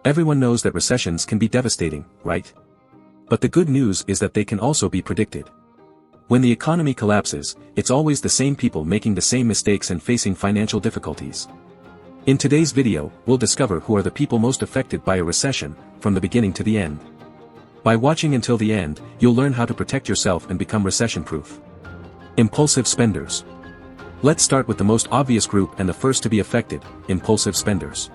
Everyone knows that recessions can be devastating, right? But the good news is that they can also be predicted. When the economy collapses, it's always the same people making the same mistakes and facing financial difficulties. In today's video, we'll discover who are the people most affected by a recession, from the beginning to the end. By watching until the end, you'll learn how to protect yourself and become recession-proof. Impulsive spenders. Let's start with the most obvious group and the first to be affected, impulsive spenders.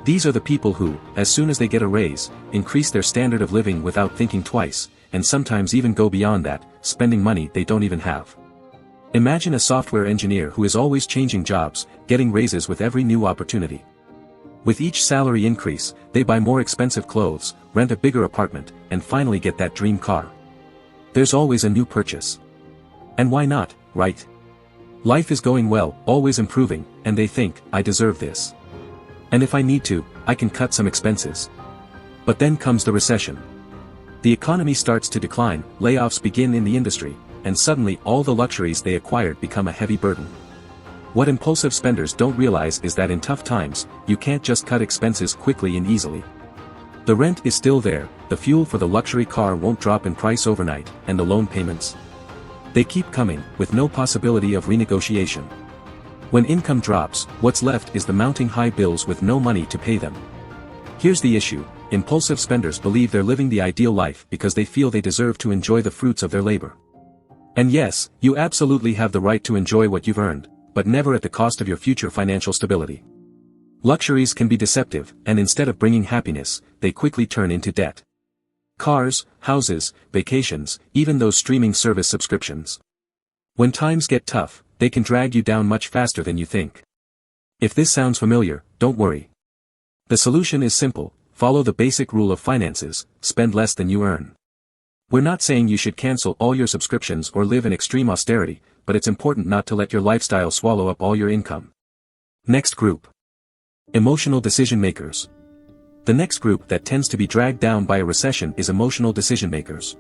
These are the people who, as soon as they get a raise, increase their standard of living without thinking twice, and sometimes even go beyond that, spending money they don't even have. Imagine a software engineer who is always changing jobs, getting raises with every new opportunity. With each salary increase, they buy more expensive clothes, rent a bigger apartment, and finally get that dream car. There's always a new purchase. And why not, right? Life is going well, always improving, and they think, I deserve this. And if I need to, I can cut some expenses. But then comes the recession. The economy starts to decline, layoffs begin in the industry, and suddenly all the luxuries they acquired become a heavy burden. What impulsive spenders don't realize is that in tough times, you can't just cut expenses quickly and easily. The rent is still there, the fuel for the luxury car won't drop in price overnight, and the loan payments. They keep coming, with no possibility of renegotiation. When income drops, what's left is the mounting high bills with no money to pay them. Here's the issue, impulsive spenders believe they're living the ideal life because they feel they deserve to enjoy the fruits of their labor. And yes, you absolutely have the right to enjoy what you've earned, but never at the cost of your future financial stability. Luxuries can be deceptive, and instead of bringing happiness, they quickly turn into debt. Cars, houses, vacations, even those streaming service subscriptions. When times get tough, they can drag you down much faster than you think. If this sounds familiar, don't worry. The solution is simple, follow the basic rule of finances, spend less than you earn. We're not saying you should cancel all your subscriptions or live in extreme austerity, but it's important not to let your lifestyle swallow up all your income. Next group. Emotional decision makers. The next group that tends to be dragged down by a recession is emotional decision makers.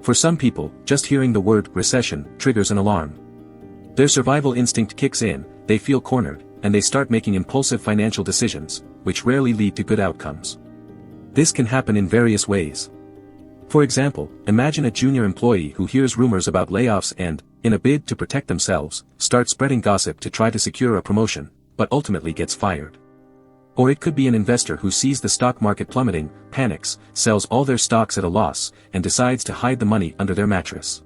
For some people, just hearing the word recession triggers an alarm. Their survival instinct kicks in, they feel cornered, and they start making impulsive financial decisions, which rarely lead to good outcomes. This can happen in various ways. For example, imagine a junior employee who hears rumors about layoffs and, in a bid to protect themselves, starts spreading gossip to try to secure a promotion, but ultimately gets fired. Or it could be an investor who sees the stock market plummeting, panics, sells all their stocks at a loss, and decides to hide the money under their mattress.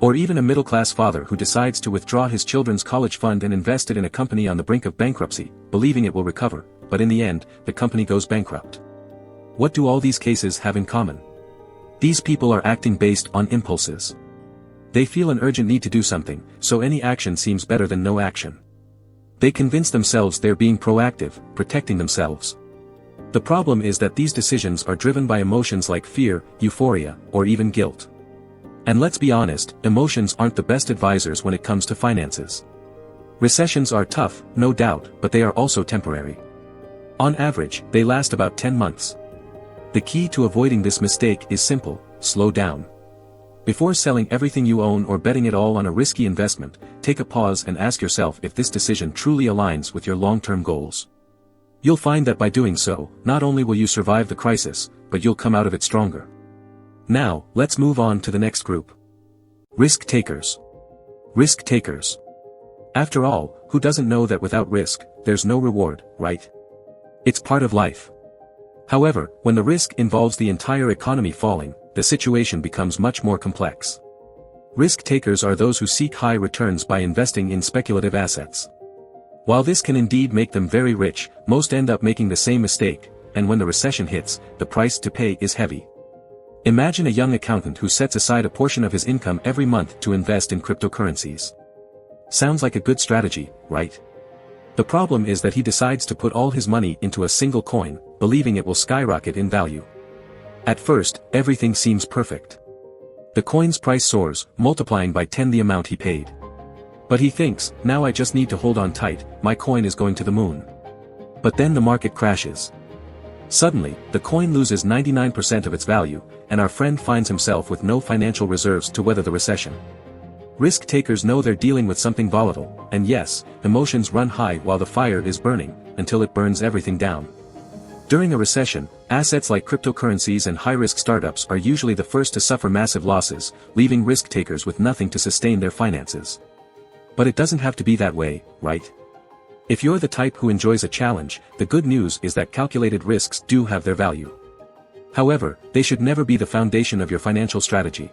Or even a middle-class father who decides to withdraw his children's college fund and invest it in a company on the brink of bankruptcy, believing it will recover, but in the end, the company goes bankrupt. What do all these cases have in common? These people are acting based on impulses. They feel an urgent need to do something, so any action seems better than no action. They convince themselves they're being proactive, protecting themselves. The problem is that these decisions are driven by emotions like fear, euphoria, or even guilt. And let's be honest, emotions aren't the best advisors when it comes to finances. Recessions are tough, no doubt, but they are also temporary. On average, they last about 10 months. The key to avoiding this mistake is simple, slow down. Before selling everything you own or betting it all on a risky investment, take a pause and ask yourself if this decision truly aligns with your long-term goals. You'll find that by doing so, not only will you survive the crisis, but you'll come out of it stronger. Now, let's move on to the next group. Risk takers. Risk takers. After all, who doesn't know that without risk, there's no reward, right? It's part of life. However, when the risk involves the entire economy falling, the situation becomes much more complex. Risk takers are those who seek high returns by investing in speculative assets. While this can indeed make them very rich, most end up making the same mistake, and when the recession hits, the price to pay is heavy. Imagine a young accountant who sets aside a portion of his income every month to invest in cryptocurrencies. Sounds like a good strategy, right? The problem is that he decides to put all his money into a single coin, believing it will skyrocket in value. At first, everything seems perfect. The coin's price soars, multiplying by 10 the amount he paid. But he thinks, now I just need to hold on tight, my coin is going to the moon. But then the market crashes. Suddenly, the coin loses 99% of its value, and our friend finds himself with no financial reserves to weather the recession. Risk takers know they're dealing with something volatile, and yes, emotions run high while the fire is burning, until it burns everything down. During a recession, assets like cryptocurrencies and high-risk startups are usually the first to suffer massive losses, leaving risk-takers with nothing to sustain their finances. But it doesn't have to be that way, right? If you're the type who enjoys a challenge, the good news is that calculated risks do have their value. However, they should never be the foundation of your financial strategy.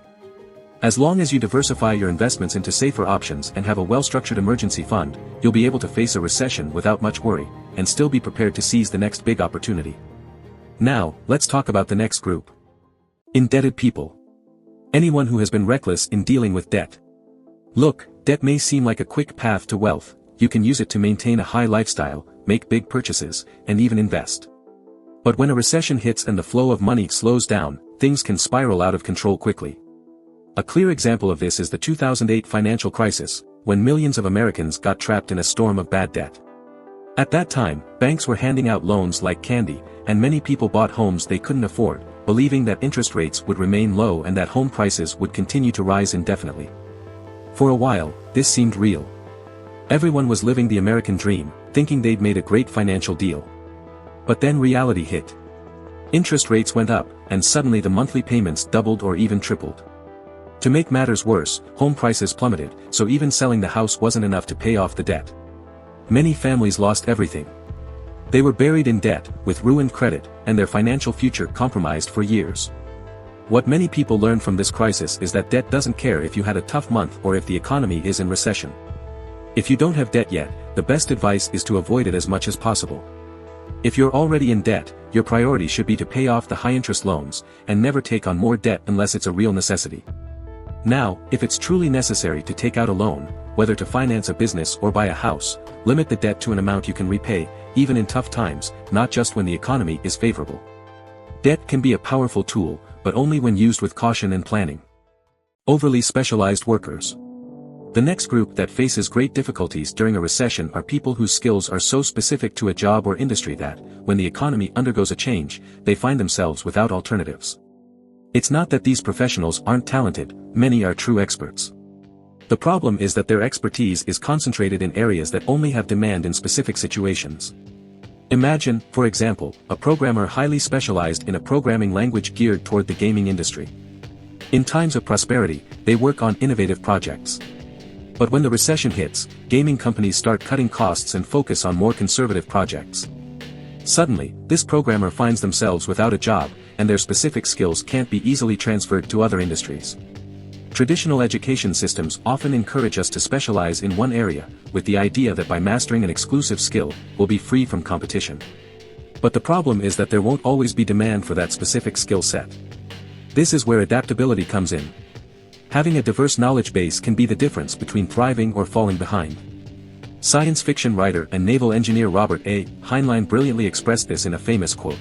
As long as you diversify your investments into safer options and have a well-structured emergency fund, you'll be able to face a recession without much worry, and still be prepared to seize the next big opportunity. Now, let's talk about the next group. Indebted people. Anyone who has been reckless in dealing with debt. Look, debt may seem like a quick path to wealth. You can use it to maintain a high lifestyle, make big purchases, and even invest. But when a recession hits and the flow of money slows down, things can spiral out of control quickly. A clear example of this is the 2008 financial crisis, when millions of Americans got trapped in a storm of bad debt. At that time, banks were handing out loans like candy, and many people bought homes they couldn't afford, believing that interest rates would remain low and that home prices would continue to rise indefinitely. For a while, this seemed real. Everyone was living the American dream, thinking they'd made a great financial deal. But then reality hit. Interest rates went up, and suddenly the monthly payments doubled or even tripled. To make matters worse, home prices plummeted, so even selling the house wasn't enough to pay off the debt. Many families lost everything. They were buried in debt, with ruined credit, and their financial future compromised for years. What many people learned from this crisis is that debt doesn't care if you had a tough month or if the economy is in recession. If you don't have debt yet, the best advice is to avoid it as much as possible. If you're already in debt, your priority should be to pay off the high-interest loans, and never take on more debt unless it's a real necessity. Now, if it's truly necessary to take out a loan, whether to finance a business or buy a house, limit the debt to an amount you can repay, even in tough times, not just when the economy is favorable. Debt can be a powerful tool, but only when used with caution and planning. Overly specialized workers. The next group that faces great difficulties during a recession are people whose skills are so specific to a job or industry that, when the economy undergoes a change, they find themselves without alternatives. It's not that these professionals aren't talented, many are true experts. The problem is that their expertise is concentrated in areas that only have demand in specific situations. Imagine, for example, a programmer highly specialized in a programming language geared toward the gaming industry. In times of prosperity, they work on innovative projects. But when the recession hits, gaming companies start cutting costs and focus on more conservative projects. Suddenly, this programmer finds themselves without a job, and their specific skills can't be easily transferred to other industries. Traditional education systems often encourage us to specialize in one area, with the idea that by mastering an exclusive skill, we'll be free from competition. But the problem is that there won't always be demand for that specific skill set. This is where adaptability comes in. Having a diverse knowledge base can be the difference between thriving or falling behind. Science fiction writer and naval engineer Robert A. Heinlein brilliantly expressed this in a famous quote.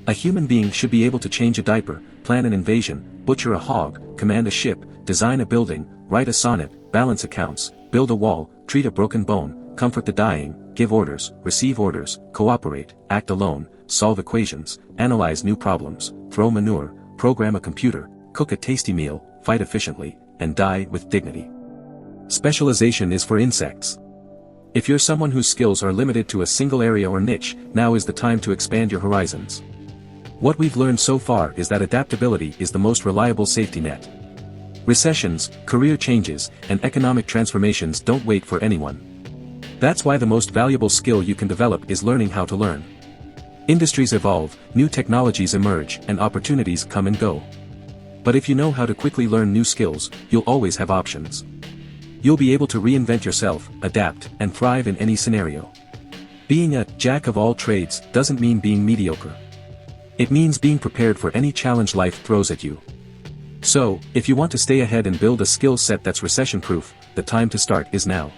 A human being should be able to change a diaper, plan an invasion, butcher a hog, command a ship, design a building, write a sonnet, balance accounts, build a wall, treat a broken bone, comfort the dying, give orders, receive orders, cooperate, act alone, solve equations, analyze new problems, throw manure, program a computer, cook a tasty meal, fight efficiently, and die with dignity. Specialization is for insects. If you're someone whose skills are limited to a single area or niche, now is the time to expand your horizons. What we've learned so far is that adaptability is the most reliable safety net. Recessions, career changes, and economic transformations don't wait for anyone. That's why the most valuable skill you can develop is learning how to learn. Industries evolve, new technologies emerge, and opportunities come and go. But if you know how to quickly learn new skills, you'll always have options. You'll be able to reinvent yourself, adapt, and thrive in any scenario. Being a jack of all trades doesn't mean being mediocre. It means being prepared for any challenge life throws at you. So, if you want to stay ahead and build a skill set that's recession-proof, the time to start is now.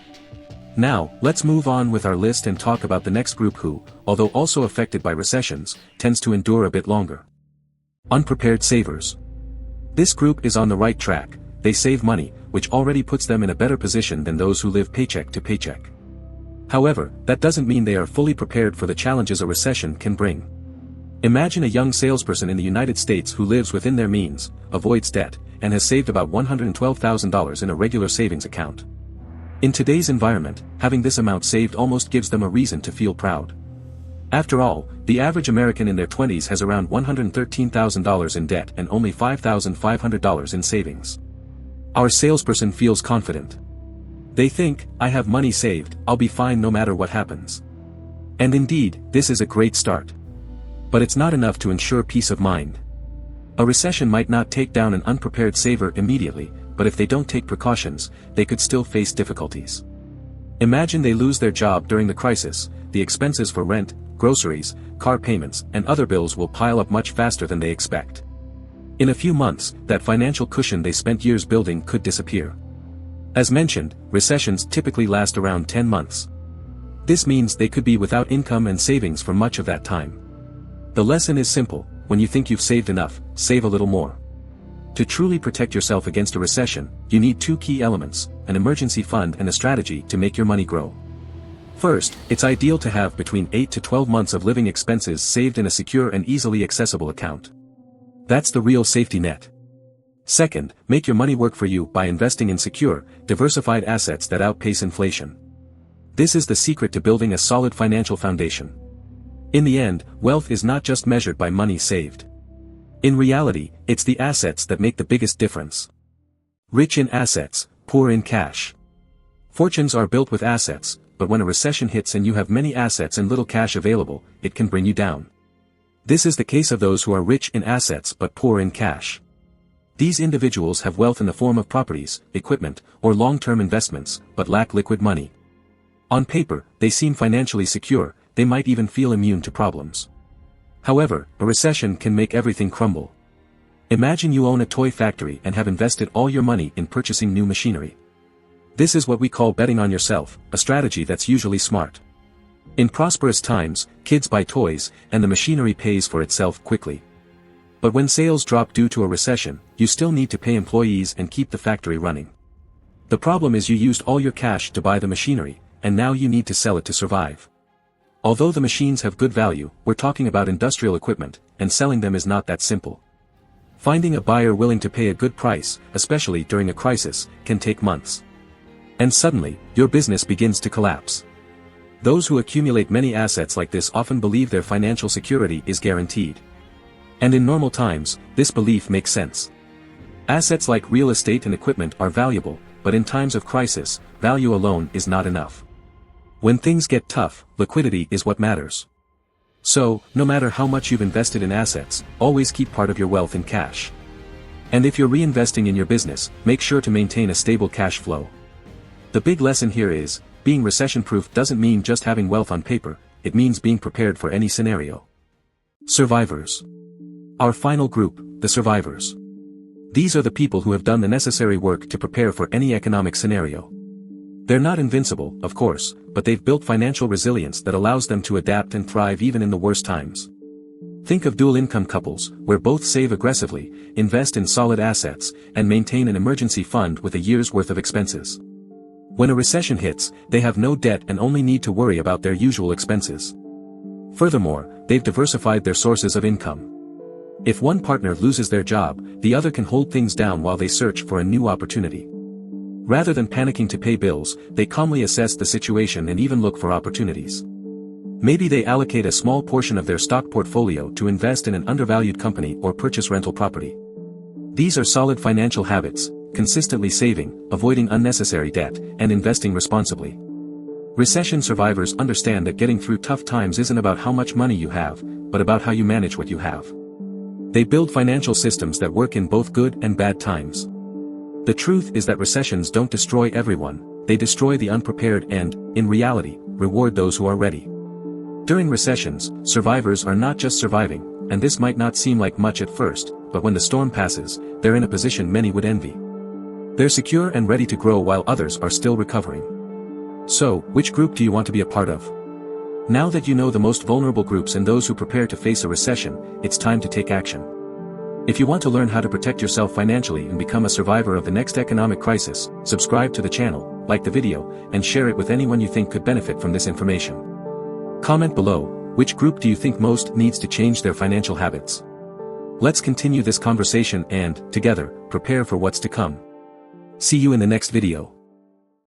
Now, let's move on with our list and talk about the next group who, although also affected by recessions, tends to endure a bit longer. Unprepared savers. This group is on the right track. They save money, which already puts them in a better position than those who live paycheck to paycheck. However, that doesn't mean they are fully prepared for the challenges a recession can bring. Imagine a young salesperson in the United States who lives within their means, avoids debt, and has saved about $112,000 in a regular savings account. In today's environment, having this amount saved almost gives them a reason to feel proud. After all, the average American in their 20s has around $113,000 in debt and only $5,500 in savings. Our salesperson feels confident. They think, I have money saved, I'll be fine no matter what happens. And indeed, this is a great start. But it's not enough to ensure peace of mind. A recession might not take down an unprepared saver immediately, but if they don't take precautions, they could still face difficulties. Imagine they lose their job during the crisis. The expenses for rent, groceries, car payments, and other bills will pile up much faster than they expect. In a few months, that financial cushion they spent years building could disappear. As mentioned, recessions typically last around 10 months. This means they could be without income and savings for much of that time. The lesson is simple: when you think you've saved enough, save a little more. To truly protect yourself against a recession, you need two key elements: an emergency fund and a strategy to make your money grow. First, it's ideal to have between 8 to 12 months of living expenses saved in a secure and easily accessible account. That's the real safety net. Second, make your money work for you by investing in secure, diversified assets that outpace inflation. This is the secret to building a solid financial foundation. In the end, wealth is not just measured by money saved. In reality, it's the assets that make the biggest difference. Rich in assets, poor in cash. Fortunes are built with assets, but when a recession hits and you have many assets and little cash available, it can bring you down. This is the case of those who are rich in assets but poor in cash. These individuals have wealth in the form of properties, equipment, or long-term investments, but lack liquid money. On paper, they seem financially secure, they might even feel immune to problems. However, a recession can make everything crumble. Imagine you own a toy factory and have invested all your money in purchasing new machinery. This is what we call betting on yourself, a strategy that's usually smart. In prosperous times, kids buy toys, and the machinery pays for itself quickly. But when sales drop due to a recession, you still need to pay employees and keep the factory running. The problem is you used all your cash to buy the machinery, and now you need to sell it to survive. Although the machines have good value, we're talking about industrial equipment, and selling them is not that simple. Finding a buyer willing to pay a good price, especially during a crisis, can take months. And suddenly, your business begins to collapse. Those who accumulate many assets like this often believe their financial security is guaranteed. And in normal times, this belief makes sense. Assets like real estate and equipment are valuable, but in times of crisis, value alone is not enough. When things get tough, liquidity is what matters. So, no matter how much you've invested in assets, always keep part of your wealth in cash. And if you're reinvesting in your business, make sure to maintain a stable cash flow. The big lesson here is, being recession-proof doesn't mean just having wealth on paper, it means being prepared for any scenario. Survivors. Our final group, the survivors. These are the people who have done the necessary work to prepare for any economic scenario. They're not invincible, of course, but they've built financial resilience that allows them to adapt and thrive even in the worst times. Think of dual-income couples, where both save aggressively, invest in solid assets, and maintain an emergency fund with a year's worth of expenses. When a recession hits, they have no debt and only need to worry about their usual expenses. Furthermore, they've diversified their sources of income. If one partner loses their job, the other can hold things down while they search for a new opportunity. Rather than panicking to pay bills, they calmly assess the situation and even look for opportunities. Maybe they allocate a small portion of their stock portfolio to invest in an undervalued company or purchase rental property. These are solid financial habits: consistently saving, avoiding unnecessary debt, and investing responsibly. Recession survivors understand that getting through tough times isn't about how much money you have, but about how you manage what you have. They build financial systems that work in both good and bad times. The truth is that recessions don't destroy everyone, they destroy the unprepared and, in reality, reward those who are ready. During recessions, survivors are not just surviving, and this might not seem like much at first, but when the storm passes, they're in a position many would envy. They're secure and ready to grow while others are still recovering. So, which group do you want to be a part of? Now that you know the most vulnerable groups and those who prepare to face a recession, it's time to take action. If you want to learn how to protect yourself financially and become a survivor of the next economic crisis, subscribe to the channel, like the video, and share it with anyone you think could benefit from this information. Comment below, which group do you think most needs to change their financial habits? Let's continue this conversation and, together, prepare for what's to come. See you in the next video.